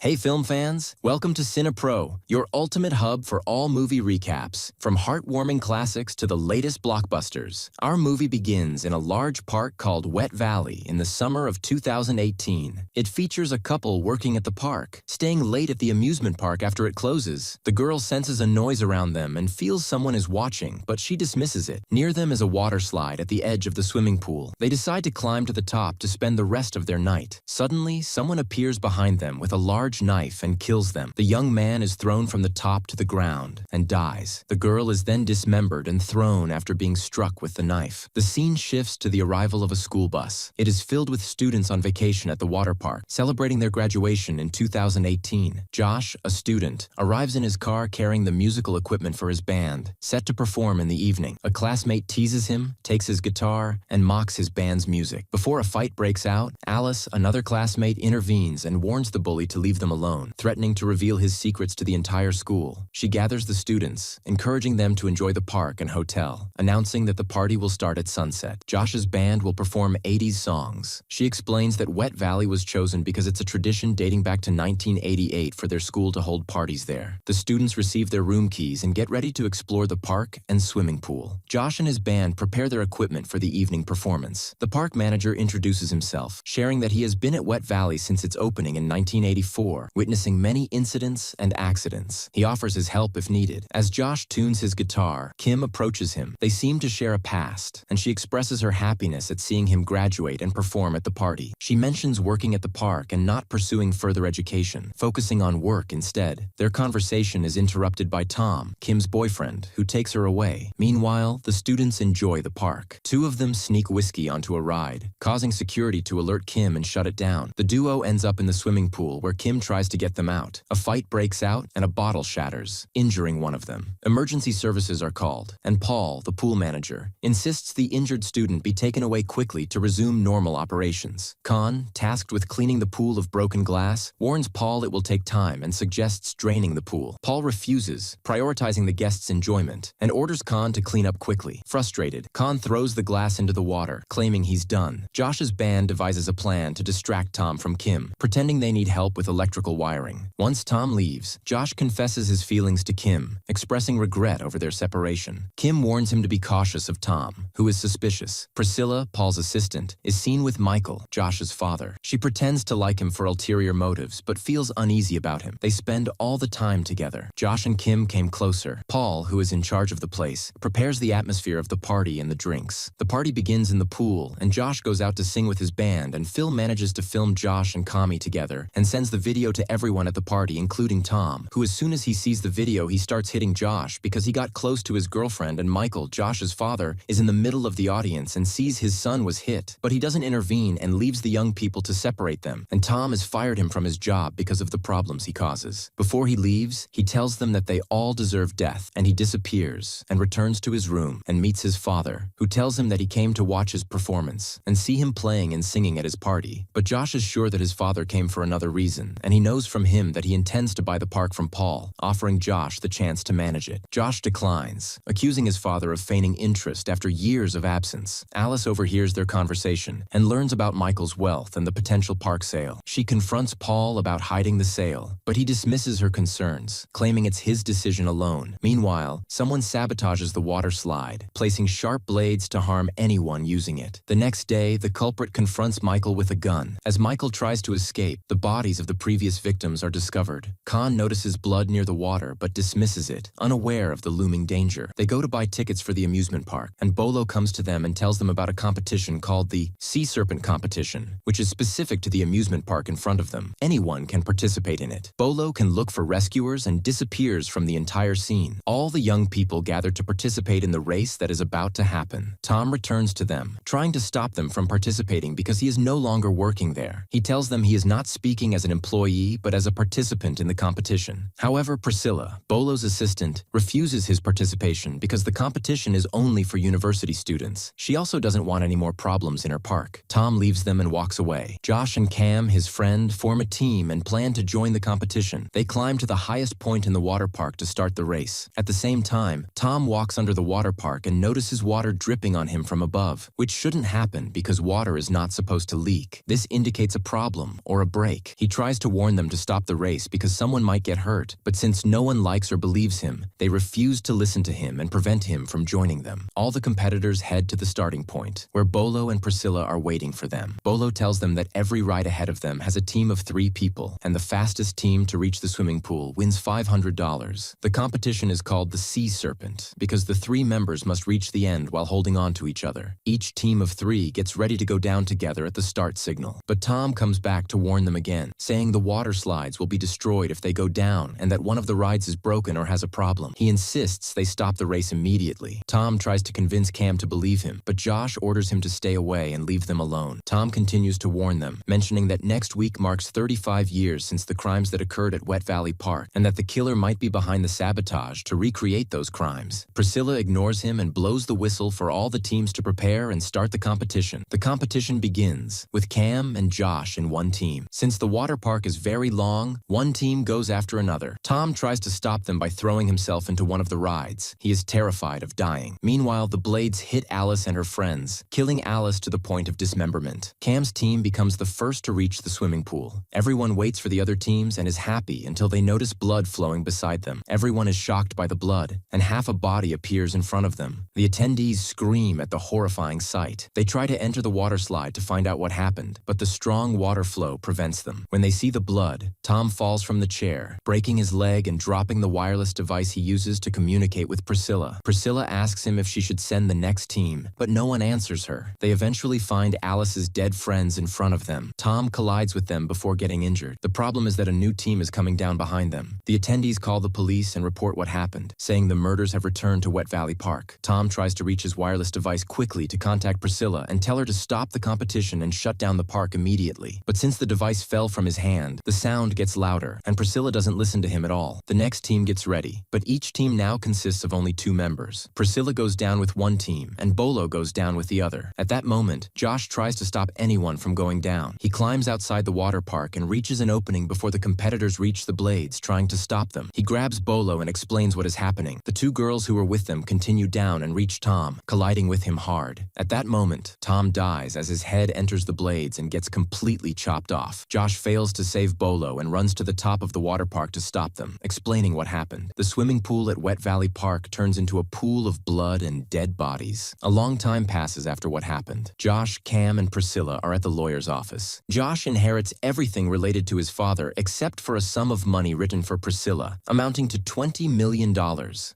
Hey film fans, welcome to CinePro, your ultimate hub for all movie recaps. From heartwarming classics to the latest blockbusters, our movie begins in a large park called Wet Valley in the summer of 2018. It features a couple working at the park, staying late at the amusement park after it closes. The girl senses a noise around them and feels someone is watching, but she dismisses it. Near them is a water slide at the edge of the swimming pool. They decide to climb to the top to spend the rest of their night. Suddenly, someone appears behind them with a large knife and kills them. The young man is thrown from the top to the ground and dies. The girl is then dismembered and thrown after being struck with the knife. The scene shifts to the arrival of a school bus. It is filled with students on vacation at the water park, celebrating their graduation in 2018. Josh, a student, arrives in his car carrying the musical equipment for his band, set to perform in the evening. A classmate teases him, takes his guitar, and mocks his band's music. Before a fight breaks out, Alice, another classmate, intervenes and warns the bully to leave them alone, threatening to reveal his secrets to the entire school. She gathers the students, encouraging them to enjoy the park and hotel, announcing that the party will start at sunset. Josh's band will perform 80s songs. She explains that Wet Valley was chosen because it's a tradition dating back to 1988 for their school to hold parties there. The students receive their room keys and get ready to explore the park and swimming pool. Josh and his band prepare their equipment for the evening performance. The park manager introduces himself, sharing that he has been at Wet Valley since its opening in 1984, witnessing many incidents and accidents. He offers his help if needed. As Josh tunes his guitar, Kim approaches him. They seem to share a past, and she expresses her happiness at seeing him graduate and perform at the party. She mentions working at the park and not pursuing further education, focusing on work instead. Their conversation is interrupted by Tom, Kim's boyfriend, who takes her away. Meanwhile, the students enjoy the park. Two of them sneak whiskey onto a ride, causing security to alert Kim and shut it down. The duo ends up in the swimming pool where Kim tries to get them out. A fight breaks out and a bottle shatters, injuring one of them. Emergency services are called, and Paul, the pool manager, insists the injured student be taken away quickly to resume normal operations. Khan, tasked with cleaning the pool of broken glass, warns Paul it will take time and suggests draining the pool. Paul refuses, prioritizing the guests' enjoyment, and orders Khan to clean up quickly. Frustrated, Khan throws the glass into the water, claiming he's done. Josh's band devises a plan to distract Tom from Kim, pretending they need help with electrical wiring. Once Tom leaves, Josh confesses his feelings to Kim, expressing regret over their separation. Kim warns him to be cautious of Tom, who is suspicious. Priscilla, Paul's assistant, is seen with Michael, Josh's father. She pretends to like him for ulterior motives, but feels uneasy about him. They spend all the time together. Josh and Kim came closer. Paul, who is in charge of the place, prepares the atmosphere of the party and the drinks. The party begins in the pool, and Josh goes out to sing with his band, and Phil manages to film Josh and Kami together, and sends the video to everyone at the party, including Tom, who as soon as he sees the video, he starts hitting Josh because he got close to his girlfriend, and Michael, Josh's father, is in the middle of the audience and sees his son was hit, but he doesn't intervene and leaves the young people to separate them, and Tom has fired him from his job because of the problems he causes. Before he leaves, he tells them that they all deserve death, and he disappears and returns to his room and meets his father, who tells him that he came to watch his performance and see him playing and singing at his party. But Josh is sure that his father came for another reason, and he knows from him that he intends to buy the park from Paul, offering Josh the chance to manage it. Josh declines, accusing his father of feigning interest after years of absence. Alice overhears their conversation and learns about Michael's wealth and the potential park sale. She confronts Paul about hiding the sale, but he dismisses her concerns, claiming it's his decision alone. Meanwhile, someone sabotages the water slide, placing sharp blades to harm anyone using it. The next day, the culprit confronts Michael with a gun. As Michael tries to escape, the bodies of the previous victims are discovered. Khan notices blood near the water but dismisses it, unaware of the looming danger. They go to buy tickets for the amusement park, and Bolo comes to them and tells them about a competition called the Sea Serpent Competition, which is specific to the amusement park in front of them. Anyone can participate in it. Bolo can look for rescuers and disappears from the entire scene. All the young people gather to participate in the race that is about to happen. Tom returns to them, trying to stop them from participating because he is no longer working there. He tells them he is not speaking as an employee but as a participant in the competition. However, Priscilla, Bolo's assistant, refuses his participation because the competition is only for university students. She also doesn't want any more problems in her park. Tom leaves them and walks away. Josh and Cam, his friend, form a team and plan to join the competition. They climb to the highest point in the water park to start the race. At the same time, Tom walks under the water park and notices water dripping on him from above, which shouldn't happen because water is not supposed to leak. This indicates a problem or a break. He tries to warn them to stop the race because someone might get hurt, but since no one likes or believes him, they refuse to listen to him and prevent him from joining them. All the competitors head to the starting point, where Bolo and Priscilla are waiting for them. Bolo tells them that every ride ahead of them has a team of 3 people, and the fastest team to reach the swimming pool wins $500. The competition is called the Sea Serpent because the 3 members must reach the end while holding on to each other. Each team of 3 gets ready to go down together at the start signal, but Tom comes back to warn them again, saying the water slides will be destroyed if they go down and that one of the rides is broken or has a problem. He insists they stop the race immediately. Tom tries to convince Cam to believe him, but Josh orders him to stay away and leave them alone. Tom continues to warn them, mentioning that next week marks 35 years since the crimes that occurred at Wet Valley Park, and that the killer might be behind the sabotage to recreate those crimes. Priscilla ignores him and blows the whistle for all the teams to prepare and start the competition. The competition begins, with Cam and Josh in one team. Since the water park is very long, one team goes after another. Tom tries to stop them by throwing himself into one of the rides. He is terrified of dying. Meanwhile, the blades hit Alice and her friends, killing Alice to the point of dismemberment. Cam's team becomes the first to reach the swimming pool. Everyone waits for the other teams and is happy until they notice blood flowing beside them. Everyone is shocked by the blood, and half a body appears in front of them. The attendees scream at the horrifying sight. They try to enter the water slide to find out what happened, but the strong water flow prevents them. When they see the blood, Tom falls from the chair, breaking his leg and dropping the wireless device he uses to communicate with Priscilla. Priscilla asks him if she should send the next team, but no one answers her. They eventually find Alice's dead friends in front of them. Tom collides with them before getting injured. The problem is that a new team is coming down behind them. The attendees call the police and report what happened, saying the murders have returned to Wet Valley Park. Tom tries to reach his wireless device quickly to contact Priscilla and tell her to stop the competition and shut down the park immediately. But since the device fell from his hand, the sound gets louder, and Priscilla doesn't listen to him at all. The next team gets ready, but each team now consists of only 2 members. Priscilla goes down with one team, and Bolo goes down with the other. At that moment, Josh tries to stop anyone from going down. He climbs outside the water park and reaches an opening before the competitors reach the blades, trying to stop them. He grabs Bolo and explains what is happening. The 2 girls who were with them continue down and reach Tom, colliding with him hard. At that moment, Tom dies as his head enters the blades and gets completely chopped off. Josh fails to save Bolo and runs to the top of the water park to stop them, explaining what happened. The swimming pool at Wet Valley Park turns into a pool of blood and dead bodies. A long time passes after what happened. Josh, Cam, and Priscilla are at the lawyer's office. Josh inherits everything related to his father except for a sum of money written for Priscilla, amounting to $20 million.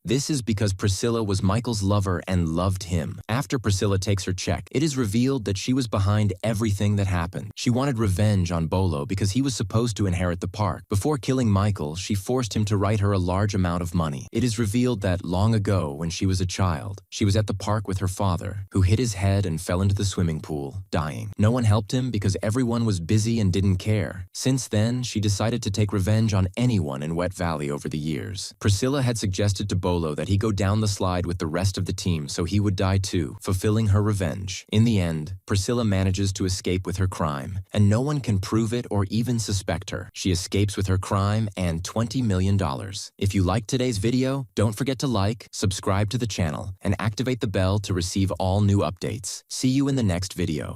This is because Priscilla was Michael's lover and loved him. After Priscilla takes her check, it is revealed that she was behind everything that happened. She wanted revenge on Bolo because he was supposed to inherit the park. Before killing Michael, she forced him to write her a large amount of money. It is revealed that long ago, when she was a child, she was at the park with her father, who hit his head and fell into the swimming pool, dying. No one helped him because everyone was busy and didn't care. Since then, she decided to take revenge on anyone in Wet Valley over the years. Priscilla had suggested to Bolo that he go down the slide with the rest of the team so he would die too, fulfilling her revenge. In the end, Priscilla manages to escape with her crime, and no one can prove it or even suspect her. She escapes with her crime and $20 million. If you liked today's video, don't forget to like, subscribe to the channel, and activate the bell to receive all new updates. See you in the next video.